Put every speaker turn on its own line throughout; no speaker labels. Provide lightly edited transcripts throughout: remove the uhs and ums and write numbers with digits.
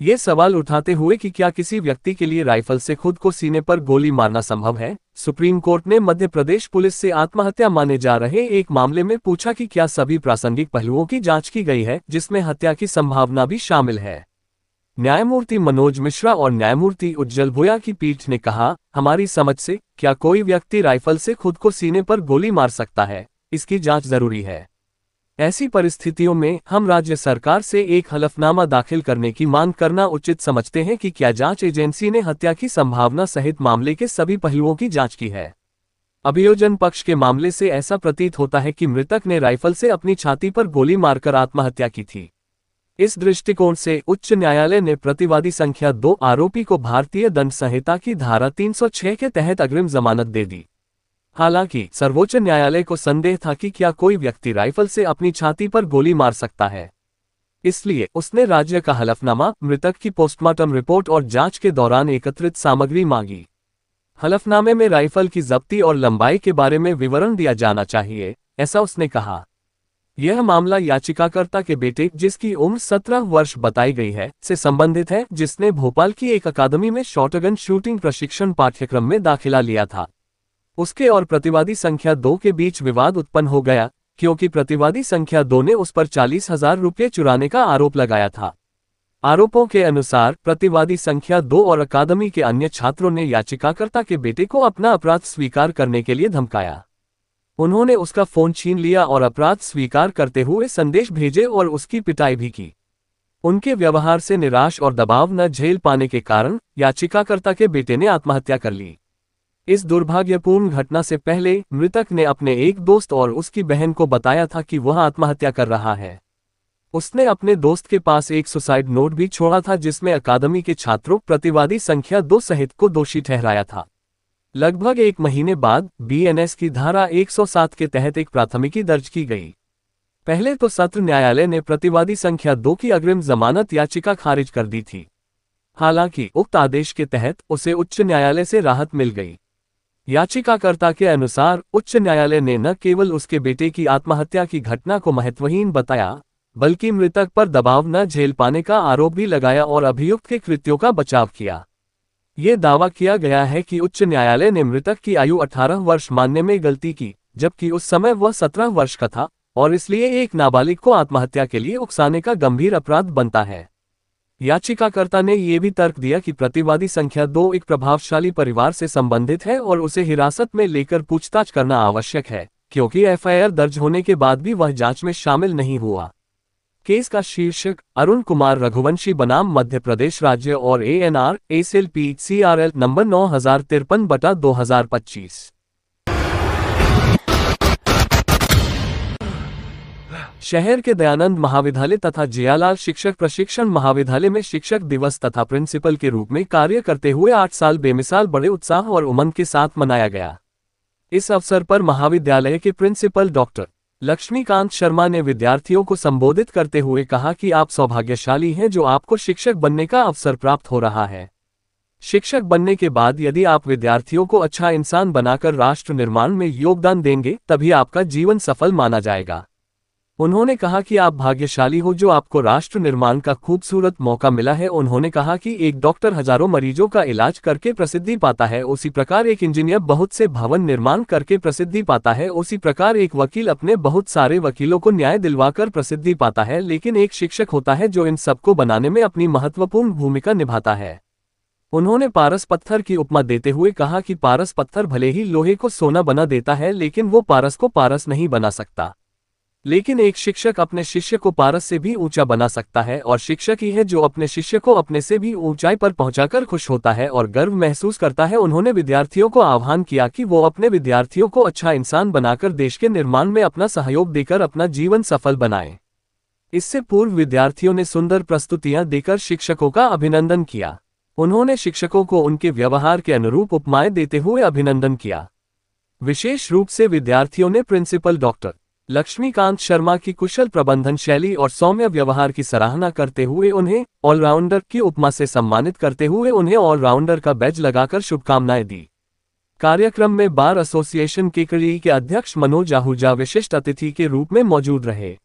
ये सवाल उठाते हुए कि क्या किसी व्यक्ति के लिए राइफल से खुद को सीने पर गोली मारना संभव है, सुप्रीम कोर्ट ने मध्य प्रदेश पुलिस से आत्महत्या माने जा रहे एक मामले में पूछा कि क्या सभी प्रासंगिक पहलुओं की जांच की गई है, जिसमें हत्या की संभावना भी शामिल है। न्यायमूर्ति मनोज मिश्रा और न्यायमूर्ति उज्जवल भोया की पीठ ने कहा, हमारी समझ से क्या कोई व्यक्ति राइफल से खुद को सीने पर गोली मार सकता है, इसकी जांच जरूरी है। ऐसी परिस्थितियों में हम राज्य सरकार से एक हलफनामा दाखिल करने की मांग करना उचित समझते हैं कि क्या जांच एजेंसी ने हत्या की संभावना सहित मामले के सभी पहलुओं की जांच की है। अभियोजन पक्ष के मामले से ऐसा प्रतीत होता है कि मृतक ने राइफल से अपनी छाती पर गोली मारकर आत्महत्या की थी। इस दृष्टिकोण से उच्च न्यायालय ने प्रतिवादी संख्या 2 आरोपी को भारतीय दंड संहिता की धारा 306 के तहत अग्रिम जमानत दे दी। हालांकि सर्वोच्च न्यायालय को संदेह था कि क्या कोई व्यक्ति राइफल से अपनी छाती पर गोली मार सकता है, इसलिए उसने राज्य का हलफनामा, मृतक की पोस्टमार्टम रिपोर्ट और जांच के दौरान एकत्रित सामग्री मांगी। हलफनामे में राइफल की जब्ती और लंबाई के बारे में विवरण दिया जाना चाहिए, ऐसा उसने कहा। यह मामला याचिकाकर्ता के बेटे, जिसकी उम्र 17 वर्ष बताई गई है, से संबंधित है, जिसने भोपाल की एक अकादमी में शॉटगन शूटिंग प्रशिक्षण पाठ्यक्रम में दाखिला लिया था। उसके और प्रतिवादी संख्या 2 के बीच विवाद उत्पन्न हो गया, क्योंकि प्रतिवादी संख्या 2 ने उस पर 40,000 रुपये चुराने का आरोप लगाया था। आरोपों के अनुसार प्रतिवादी संख्या 2 और अकादमी के अन्य छात्रों ने याचिकाकर्ता के बेटे को अपना अपराध स्वीकार करने के लिए धमकाया। उन्होंने उसका फोन छीन लिया और अपराध स्वीकार करते हुए संदेश भेजे और उसकी पिटाई भी की। उनके व्यवहार से निराश और दबाव न झेल पाने के कारण याचिकाकर्ता के बेटे ने आत्महत्या कर ली। इस दुर्भाग्यपूर्ण घटना से पहले मृतक ने अपने एक दोस्त और उसकी बहन को बताया था कि वह आत्महत्या कर रहा है। उसने अपने दोस्त के पास एक सुसाइड नोट भी छोड़ा था, जिसमें अकादमी के छात्रों प्रतिवादी संख्या 2 सहित को दोषी ठहराया था। लगभग 1 महीने बाद बीएनएस की धारा 107 के तहत एक प्राथमिकी दर्ज की गई। पहले तो सत्र न्यायालय ने प्रतिवादी संख्या 2 की अग्रिम जमानत याचिका खारिज कर दी थी। हालांकि उक्त आदेश के तहत उसे उच्च न्यायालय से राहत मिल गई। याचिकाकर्ता के अनुसार उच्च न्यायालय ने न केवल उसके बेटे की आत्महत्या की घटना को महत्वहीन बताया, बल्कि मृतक पर दबाव न झेल पाने का आरोप भी लगाया और अभियुक्त के कृत्यों का बचाव किया। ये दावा किया गया है कि उच्च न्यायालय ने मृतक की आयु 18 वर्ष मानने में गलती की, जबकि उस समय वह 17 वर्ष का था और इसलिए एक नाबालिग को आत्महत्या के लिए उकसाने का गंभीर अपराध बनता है। याचिकाकर्ता ने यह भी तर्क दिया कि प्रतिवादी संख्या 2 एक प्रभावशाली परिवार से संबंधित है और उसे हिरासत में लेकर पूछताछ करना आवश्यक है, क्योंकि एफआईआर दर्ज होने के बाद भी वह जांच में शामिल नहीं हुआ। केस का शीर्षक अरुण कुमार रघुवंशी बनाम मध्य प्रदेश राज्य और ANR SLP CRL नंबर 9053/2025। शहर के दयानंद महाविद्यालय तथा जियालाल शिक्षक प्रशिक्षण महाविद्यालय में शिक्षक दिवस तथा प्रिंसिपल के रूप में कार्य करते हुए 8 साल बेमिसाल बड़े उत्साह और उमंग के साथ मनाया गया। इस अवसर पर महाविद्यालय के प्रिंसिपल डॉक्टर लक्ष्मीकांत शर्मा ने विद्यार्थियों को संबोधित करते हुए कहा कि आप सौभाग्यशाली हैं जो आपको शिक्षक बनने का अवसर प्राप्त हो रहा है। शिक्षक बनने के बाद यदि आप विद्यार्थियों को अच्छा इंसान बनाकर राष्ट्र निर्माण में योगदान देंगे, तभी आपका जीवन सफल माना जाएगा। उन्होंने कहा कि आप भाग्यशाली हो जो आपको राष्ट्र निर्माण का खूबसूरत मौका मिला है। उन्होंने कहा कि एक डॉक्टर हजारों मरीजों का इलाज करके प्रसिद्धि पाता है, उसी प्रकार एक इंजीनियर बहुत से भवन निर्माण करके प्रसिद्धि पाता है, उसी प्रकार एक वकील अपने बहुत सारे वकीलों को न्याय दिलवाकर प्रसिद्धि पाता है, लेकिन एक शिक्षक होता है जो इन सबको बनाने में अपनी महत्वपूर्ण भूमिका निभाता है। उन्होंने पारस पत्थर की उपमा देते हुए कहा कि पारस पत्थर भले ही लोहे को सोना बना देता है, लेकिन वो पारस को पारस नहीं बना सकता। लेकिन एक शिक्षक अपने शिष्य को पारस से भी ऊंचा बना सकता है, और शिक्षक ही है जो अपने शिष्य को अपने से भी ऊंचाई पर पहुंचाकर खुश होता है और गर्व महसूस करता है। उन्होंने विद्यार्थियों को आह्वान किया कि वो अपने विद्यार्थियों को अच्छा इंसान बनाकर देश के निर्माण में अपना सहयोग देकर अपना जीवन सफल बनाएं। इससे पूर्व विद्यार्थियों ने सुंदर प्रस्तुतियां देकर शिक्षकों का अभिनंदन किया। उन्होंने शिक्षकों को उनके व्यवहार के अनुरूप उपमाएं देते हुए अभिनंदन किया। विशेष रूप से विद्यार्थियों ने प्रिंसिपल डॉक्टर लक्ष्मीकांत शर्मा की कुशल प्रबंधन शैली और सौम्य व्यवहार की सराहना करते हुए उन्हें ऑलराउंडर की उपमा से सम्मानित करते हुए उन्हें ऑलराउंडर का बैज लगाकर शुभकामनाएं दी। कार्यक्रम में बार एसोसिएशन केकड़ी के अध्यक्ष मनोज आहूजा विशिष्ट अतिथि के रूप में मौजूद रहे।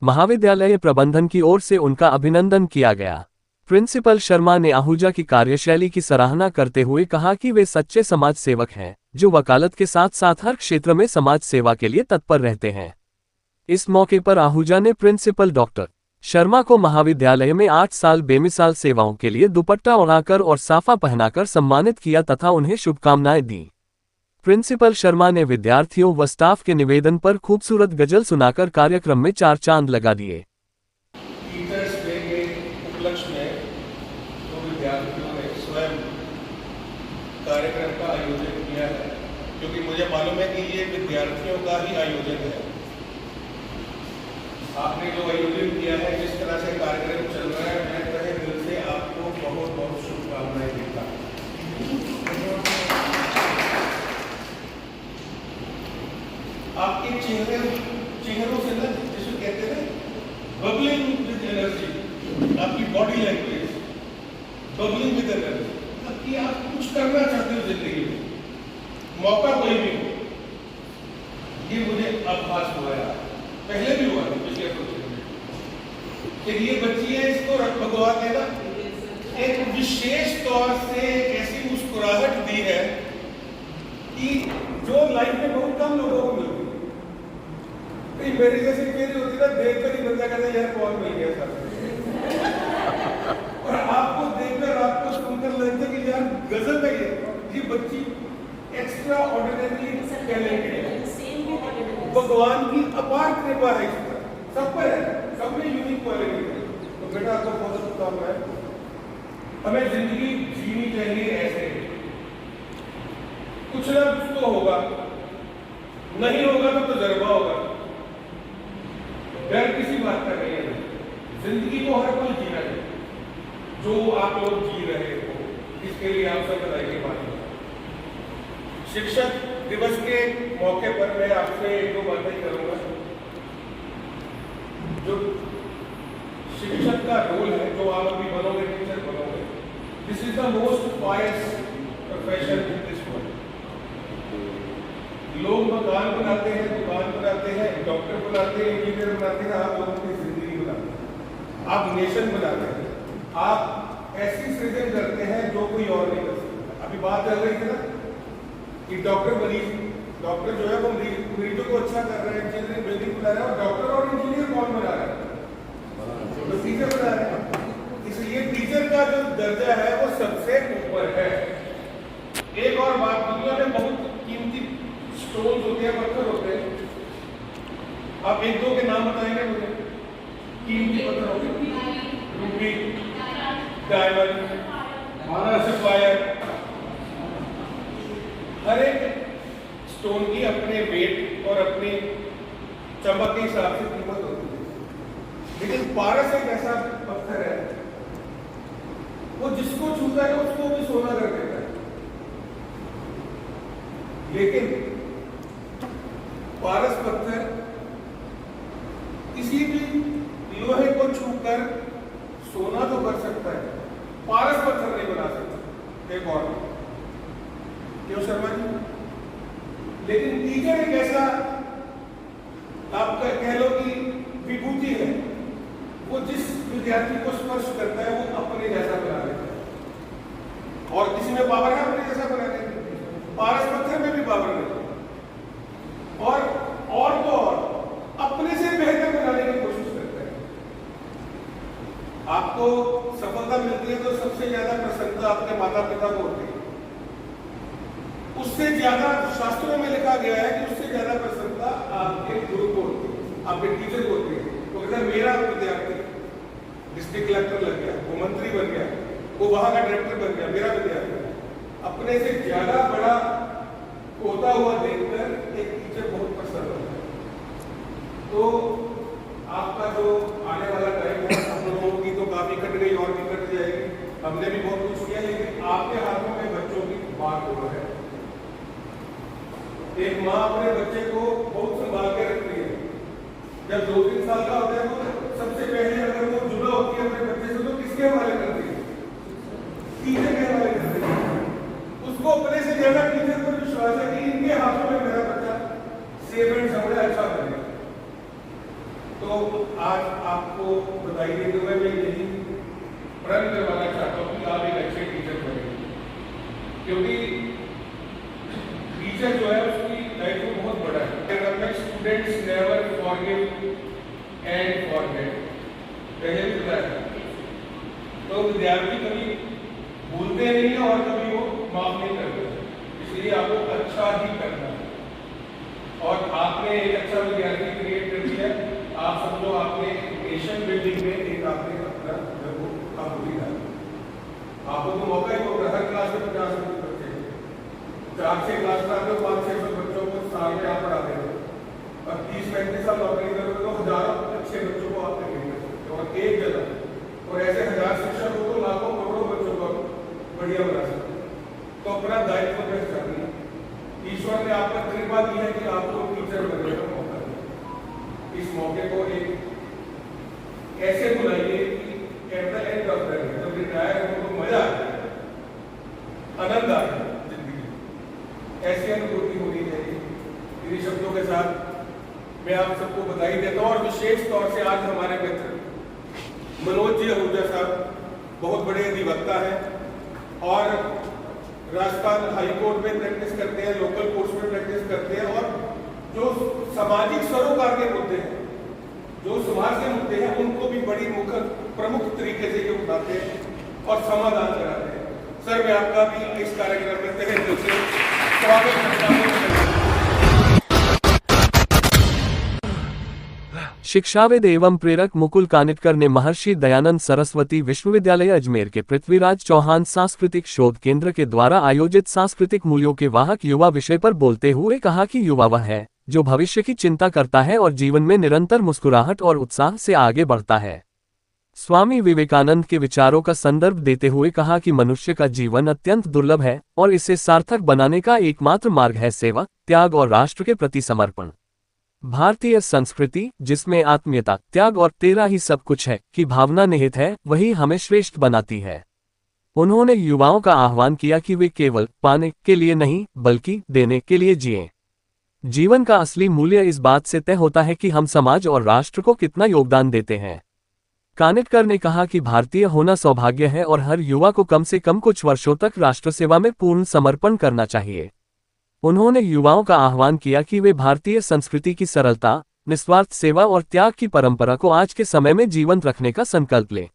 महाविद्यालय प्रबंधन की ओर से उनका अभिनंदन किया गया। प्रिंसिपल शर्मा ने आहूजा की कार्यशैली की सराहना करते हुए कहा कि वे सच्चे समाज सेवक हैं, जो वकालत के साथ साथ हर क्षेत्र में समाज सेवा के लिए तत्पर रहते हैं। इस मौके पर आहूजा ने प्रिंसिपल डॉक्टर शर्मा को महाविद्यालय में 8 साल बेमिसाल सेवाओं के लिए दुपट्टा ओढ़ाकर और साफा पहनाकर सम्मानित किया तथा उन्हें शुभकामनाएं दी। प्रिंसिपल शर्मा ने विद्यार्थियों व स्टाफ के निवेदन पर खूबसूरत गजल सुनाकर कार्यक्रम में 4 चांद लगा दिए।
टीचर्स डे के उपलक्ष्य में तो विद्यार्थियों ने स्वयं कार्यक्रम का आयोजन किया है, क्योंकि मुझे मालूम है कि ये विद्यार्थियों का ही आयोजन है। आपने जो आयोजन किया है, जिस तरह से कार्यक्रम चल रहा है, मैं तहे दिल से आपको बहुत बहुत शुभकामनाएं देता हूं। आपके चेहरों से ना, जिसे कहते हैं बबलिंग विद एनर्जी, आपकी body language bubbling with energy, कि आप कुछ करना चाहते हो जिंदगी में, मौका कोई भी हो। ये मुझे आभास हुआ है, पहले भी हुआ था पिछले प्रोजेक्ट में। कि ये बच्ची है, इसको भगवान ने ना एक विशेष तौर से एक ऐसी मुस्कुराहट दी है कि जो लाइफ में बहुत कम लोगों को मिलती है। मेरी जैसी मेरी होती ना, देखकर ही बंदा कहता है यार कौन मिल गया सर। और आपको देखकर, आपको सुनकर लगता है कि यार गजब है, ये बच्ची एक्स्ट्रा ऑर्डिनरी टैलेंटेड है, भगवान की अपार कृपा है इस पर, सब पर है, सब में यूनिक क्वालिटी है। तो बेटा आपको बहुत शुभकामनाएं। हमें जिंदगी जीनी चाहिए ऐसे, कुछ ना कुछ तो होगा, नहीं होगा तो तजुर्बा होगा। डर किसी बात का नहीं है, जिंदगी को हर कोई जीना चाहिए। जो आप लोग जी रहे हो, इसके लिए आप सब बधाई की बात है। शिक्षक दिवस के मौके पर मैं आपसे एक दो बातें करूंगा। जो शिक्षक का रोल है, जो आप अभी बनोगे, टीचर बनोगे, this is the most pious profession in this world. लोग मकान बनाते हैं, दुकान बनाते हैं, डॉक्टर बनाते हैं, इंजीनियर बनाते हैं, आप लोगों की जिंदगी बनाते हैं, आप नेशन बनाते हैं, आप ऐसी सृजन करते हैं जो कोई और नहीं कर सकता। अभी बात चल रही थी ना कि डॉक्टर जो है वो मरीजों को अच्छा कर रहे हैं, इंजीनियर बिल्डिंग बना रहे हैं, और डॉक्टर और इंजीनियर कौन बना रहा है? तो टीचर बना रहे हैं। इसलिए टीचर का जो दर्जा है वो सबसे ऊपर है। एक और बात, दुनिया में बहुत कीमती स्टोन होते हैं, पत्थर होते हैं, आप एक दो के नाम बताएंगे मुझे? कीमती पत्थर होते हैं, रूबी, डायमंड, सफायर। हर एक स्टोन की अपने वेट और अपनी चमक के हिसाब से कीमत होती है, लेकिन पारस एक ऐसा पत्थर है, वो जिसको छूता है उसको भी सोना कर देता है। लेकिन पारस पत्थर किसी भी लोहे को छूकर सोना तो कर सकता है, पारस पत्थर नहीं बना सकता। एक और क्यों शर्मा जी? लेकिन टीचर एक ऐसा, आप कह लो कि विभूति है, वो जिस विद्यार्थी को स्पर्श करता है वो अपने जैसा बना देता है। और किसी में पावर है अपने जैसा बनाने की, पारस पत्थर में भी पावर नहीं, और तो और अपने से बेहतर बनाने की कोशिश करता है। आपको सफलता मिलती है तो सबसे ज्यादा प्रसन्नता आपके माता पिता को होती है। उससे ज्यादा शास्त्रों में लिखा गया है कि उससे ज्यादा प्रसन्नता आपके गुरु को होती है, आपके टीचर को होती है। तो अगर मेरा विद्यार्थी डिस्ट्रिक्ट कलेक्टर लग गया, वो मंत्री बन गया, वो वहां का डायरेक्टर बन गया, मेरा विद्यार्थी अपने से ज्यादा बड़ा होता हुआ देखकर एक टीचर बहुत प्रसन्न होता है। तो आपका जो आने वाला टाइम है, हम लोगों की तो काफी कट गई और भी कट जाएगी, हमने भी बहुत कुछ किया, लेकिन आपके हाथों में बच्चों की बात हो रहा है। एक माँ अपने बच्चे को बहुत संभाल के रखती है। जब 2-3 साल का होता है तो सबसे पहले अगर वो जुड़ा होती है अपने बच्चे से तो किसके हवाले करती है? टीचर के हवाले करती है। उसको अपने से ज्यादा टीचर पर विश्वास है कि इनके हाथों में मेरा बच्चा सेफ एंड साउंड अच्छा बनेगा। तो आज आपको बधाई देते हुए मैं यही प्रण करवाना चाहता हूँ कि आप एक अच्छे टीचर बनेंगे, क्योंकि टीचर जो है उसकी दायित्व बहुत बड़ा है। Students never forgive and forget, पहले भी बताया था। तो विद्यार्थी कभी भूलते नहीं है और कभी वो माफ नहीं करते, इसलिए आपको अच्छा ही करना है। और आपने एक अच्छा विद्यार्थी क्रिएट कर दिया। आप समझो आपने नेशन बिल्डिंग में एक आपने अपना घर को आप भी डाला। आपको तो मौका ही होगा, हर क्लास में 50 बच्चे, 4-6 क्लास में आपको 500-600 बच्चों को साल में आप पढ़ाते हो, और 30-35 साल नौकरी करोगे तो हजारों अच्छे बच्चों को आप ट्रेनिंग कर सकते हो, और एक जगह, और ऐसे 1000 शिक्षक हो तो लाखों करोड़ों बच्चों को बढ़िया बना सकते हो। तो अपना दायित्व पहचानिए। ईश्वर ने आपको कृपा दी है कि आपको टीचर बनने का मौका दिया। इस मौके को एक ऐसे बुलाइए कि at the end of the day जब रिटायर हो तो मजा आए, आनंद आए जिंदगी, ऐसी अनुभूति होनी चाहिए। इन्हीं शब्दों के साथ मैं आप सबको बधाई देता हूँ। और विशेष तौर से आज हमारे मित्र मनोज जी आहूजा साहब बहुत बड़े अधिवक्ता हैं और राजस्थान हाई कोर्ट में प्रैक्टिस करते हैं, लोकल कोर्ट्स में प्रैक्टिस करते हैं, और जो सामाजिक सरोकार के मुद्दे हैं, जो समाज के मुद्दे हैं, उनको भी बड़ी प्रमुख तरीके से ये उठाते हैं और समाधान कराते हैं। सर, मैं आपका भी इस कार्यक्रम में तहे दिल से स्वागत करता हूँ।
शिक्षाविद एवं प्रेरक मुकुल कानिटकर ने महर्षि दयानंद सरस्वती विश्वविद्यालय अजमेर के पृथ्वीराज चौहान सांस्कृतिक शोध केंद्र के द्वारा आयोजित सांस्कृतिक मूल्यों के वाहक युवा विषय पर बोलते हुए कहा कि युवा वह है जो भविष्य की चिंता करता है और जीवन में निरंतर मुस्कुराहट और उत्साह से आगे बढ़ता है। स्वामी विवेकानंद के विचारों का संदर्भ देते हुए कहा कि मनुष्य का जीवन अत्यंत दुर्लभ है और इसे सार्थक बनाने का एकमात्र मार्ग है सेवा, त्याग और राष्ट्र के प्रति समर्पण। भारतीय संस्कृति, जिसमें आत्मीयता, त्याग और तेरा ही सब कुछ है की भावना निहित है, वही हमें श्रेष्ठ बनाती है। उन्होंने युवाओं का आह्वान किया कि वे केवल पाने के लिए नहीं बल्कि देने के लिए जिएं। जीवन का असली मूल्य इस बात से तय होता है कि हम समाज और राष्ट्र को कितना योगदान देते हैं। कानिटकर ने कहा कि भारतीय होना सौभाग्य है और हर युवा को कम से कम कुछ वर्षों तक राष्ट्र सेवा में पूर्ण समर्पण करना चाहिए। उन्होंने युवाओं का आह्वान किया कि वे भारतीय संस्कृति की सरलता, निस्वार्थ सेवा और त्याग की परंपरा को आज के समय में जीवंत रखने का संकल्प लें।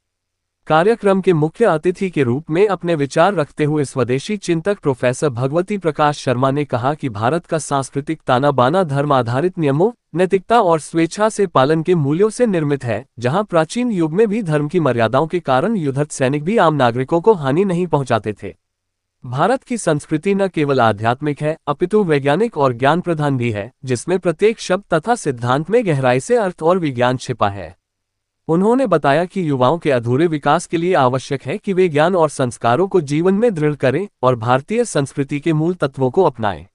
कार्यक्रम के मुख्य अतिथि के रूप में अपने विचार रखते हुए स्वदेशी चिंतक प्रोफेसर भगवती प्रकाश शर्मा ने कहा कि भारत का सांस्कृतिक ताना बाना धर्म आधारित नियमों, नैतिकता और स्वेच्छा से पालन के मूल्यों से निर्मित है। जहां प्राचीन युग में भी धर्म की मर्यादाओं के कारण युद्धरत सैनिक भी आम नागरिकों को हानि नहीं पहुंचाते थे। भारत की संस्कृति न केवल आध्यात्मिक है अपितु वैज्ञानिक और ज्ञान प्रधान भी है, जिसमें प्रत्येक शब्द तथा सिद्धांत में गहराई से अर्थ और विज्ञान छिपा है। उन्होंने बताया कि युवाओं के अधूरे विकास के लिए आवश्यक है कि वे ज्ञान और संस्कारों को जीवन में दृढ़ करें और भारतीय संस्कृति के मूल तत्वों को अपनाएं।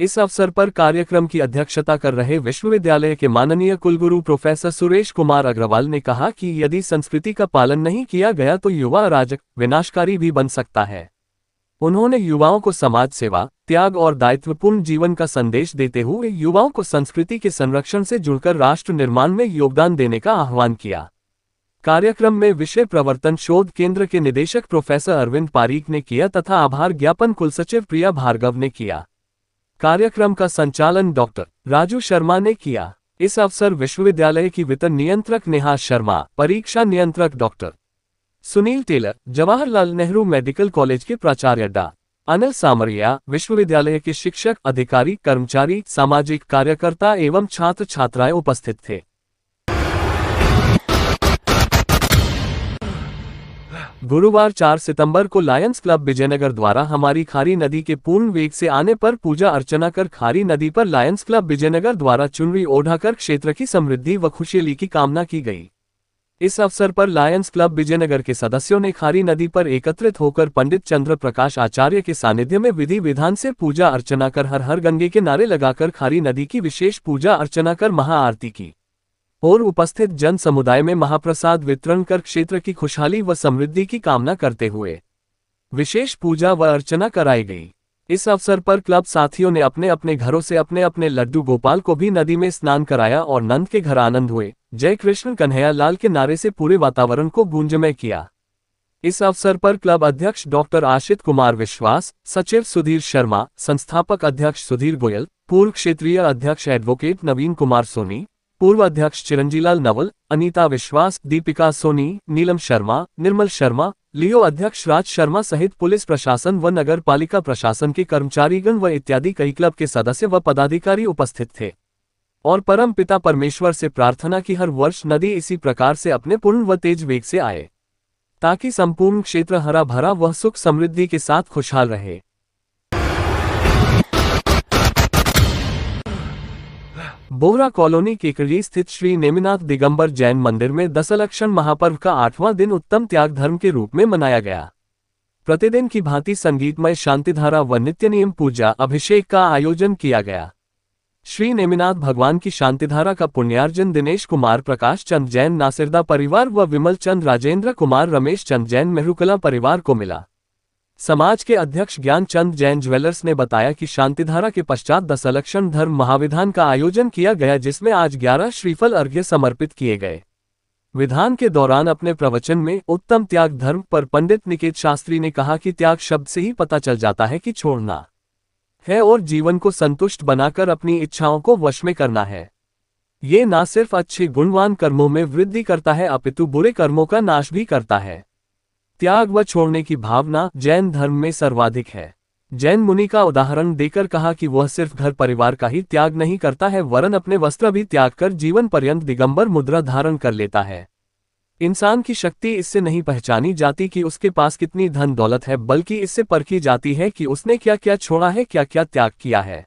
इस अवसर पर कार्यक्रम की अध्यक्षता कर रहे विश्वविद्यालय के माननीय कुलगुरु प्रोफेसर सुरेश कुमार अग्रवाल ने कहा कि यदि संस्कृति का पालन नहीं किया गया तो युवा अराजक, विनाशकारी भी बन सकता है। उन्होंने युवाओं को समाज सेवा, त्याग और दायित्वपूर्ण जीवन का संदेश देते हुए युवाओं को संस्कृति के संरक्षण से जुड़कर राष्ट्र निर्माण में योगदान देने का आह्वान किया। कार्यक्रम में विषय प्रवर्तन शोध केंद्र के निदेशक प्रोफेसर अरविंद पारीक ने किया तथा आभार ज्ञापन कुलसचिव प्रिया भार्गव ने किया। कार्यक्रम का संचालन डॉक्टर राजू शर्मा ने किया। इस अवसर विश्वविद्यालय की वित्त नियंत्रक नेहा शर्मा, परीक्षा नियंत्रक doctor Sunil Tailor, Jawaharlal Nehru medical college के प्राचार्य डा. अनिल सामरिया, विश्वविद्यालय के शिक्षक, अधिकारी, कर्मचारी, सामाजिक कार्यकर्ता एवं छात्र छात्राएं उपस्थित थे। गुरुवार 4 सितंबर को लायंस क्लब विजयनगर द्वारा हमारी खारी नदी के पूर्ण वेग से आने पर पूजा अर्चना कर खारी नदी पर लायंस क्लब विजयनगर द्वारा चुनरी ओढ़ाकर क्षेत्र की समृद्धि व खुशहाली की कामना की गई। इस अवसर पर लायंस क्लब विजयनगर के सदस्यों ने खारी नदी पर एकत्रित होकर पंडित चंद्र प्रकाश आचार्य के सानिध्य में विधि विधान से पूजा अर्चना कर हर हर गंगे के नारे लगाकर खारी नदी की विशेष पूजा अर्चना कर महाआरती की और उपस्थित जन समुदाय में महाप्रसाद वितरण कर क्षेत्र की खुशहाली व समृद्धि की कामना करते हुए विशेष पूजा व अर्चना कराई गई। इस अवसर पर क्लब साथियों ने अपने अपने घरों से अपने अपने लड्डू गोपाल को भी नदी में स्नान कराया और नंद के घर आनंद हुए, जय कृष्ण कन्हैया लाल के नारे से पूरे वातावरण को गूंजमय किया। इस अवसर पर क्लब अध्यक्ष डॉक्टर आशित कुमार विश्वास, सचिव सुधीर शर्मा, संस्थापक अध्यक्ष सुधीर गोयल, पूर्व क्षेत्रीय अध्यक्ष एडवोकेट नवीन कुमार सोनी, पूर्व अध्यक्ष चिरंजीलाल नवल, अनीता विश्वास, दीपिका सोनी, नीलम शर्मा, निर्मल शर्मा, लियो अध्यक्ष राज शर्मा सहित पुलिस प्रशासन व नगर पालिका प्रशासन के कर्मचारीगण व इत्यादि कई क्लब के सदस्य व पदाधिकारी उपस्थित थे और परम पिता परमेश्वर से प्रार्थना की हर वर्ष नदी इसी प्रकार से अपने पूर्ण व तेज वेग से आए, ताकि संपूर्ण क्षेत्र हरा भरा व सुख समृद्धि के साथ खुशहाल रहे। बोहरा कॉलोनी केकड़ी स्थित श्री नेमिनाथ दिगंबर जैन मंदिर में दशलक्षण महापर्व का 8वां दिन उत्तम त्याग धर्म के रूप में मनाया गया। प्रतिदिन की भांति संगीतमय शांतिधारा व नित्य नियम पूजा अभिषेक का आयोजन किया गया। श्री नेमिनाथ भगवान की शांतिधारा का पुण्यार्जन दिनेश कुमार प्रकाश चंद जैन नासिरदा परिवार व विमल चंद राजेंद्र कुमार रमेश चंद जैन मेहरुकला परिवार को मिला। समाज के अध्यक्ष ज्ञान चंद जैन ज्वेलर्स ने बताया कि शांतिधारा के पश्चात दशलक्षण धर्म महाविधान का आयोजन किया गया, जिसमें आज 11 श्रीफल अर्घ्य समर्पित किए गए। विधान के दौरान अपने प्रवचन में उत्तम त्याग धर्म पर पंडित निकेत शास्त्री ने कहा कि त्याग शब्द से ही पता चल जाता है कि छोड़ना है और जीवन को संतुष्ट बनाकर अपनी इच्छाओं को वश में करना है। ये न सिर्फ अच्छे गुणवान कर्मों में वृद्धि करता है अपितु बुरे कर्मों का नाश भी करता है। त्याग व छोड़ने की भावना जैन धर्म में सर्वाधिक है। जैन मुनि का उदाहरण देकर कहा कि वह सिर्फ घर परिवार का ही त्याग नहीं करता है वरन अपने वस्त्र भी त्याग कर जीवन पर्यंत दिगंबर मुद्रा धारण कर लेता है। इंसान की शक्ति इससे नहीं पहचानी जाती कि उसके पास कितनी धन दौलत है, बल्कि इससे परखी जाती है कि उसने क्या क्या छोड़ा है, क्या क्या त्याग किया है।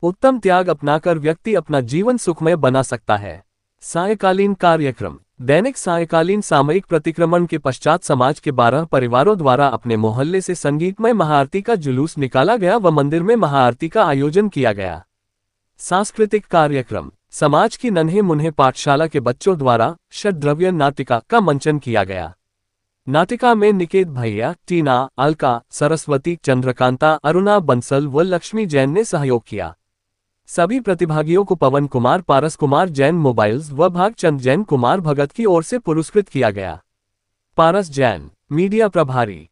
उत्तम त्याग अपनाकर व्यक्ति अपना जीवन सुखमय बना सकता है। सायकालीन कार्यक्रम। दैनिक सायकालीन सामयिक प्रतिक्रमण के पश्चात समाज के 12 परिवारों द्वारा अपने मोहल्ले से संगीतमय महाआरती का जुलूस निकाला गया व मंदिर में महाआरती का आयोजन किया गया। सांस्कृतिक कार्यक्रम। समाज की नन्हे मुन्हे पाठशाला के बच्चों द्वारा षड्द्रव्य नाटिका का मंचन किया गया। नाटिका में निकेत भैया, टीना, अलका, सरस्वती, चंद्रकांता, अरुणा बंसल व लक्ष्मी जैन ने सहयोग किया। सभी प्रतिभागियों को पवन कुमार, पारस कुमार जैन मोबाइल्स व भागचंद जैन कुमार भगत की ओर से पुरस्कृत किया गया। पारस जैन, मीडिया प्रभारी।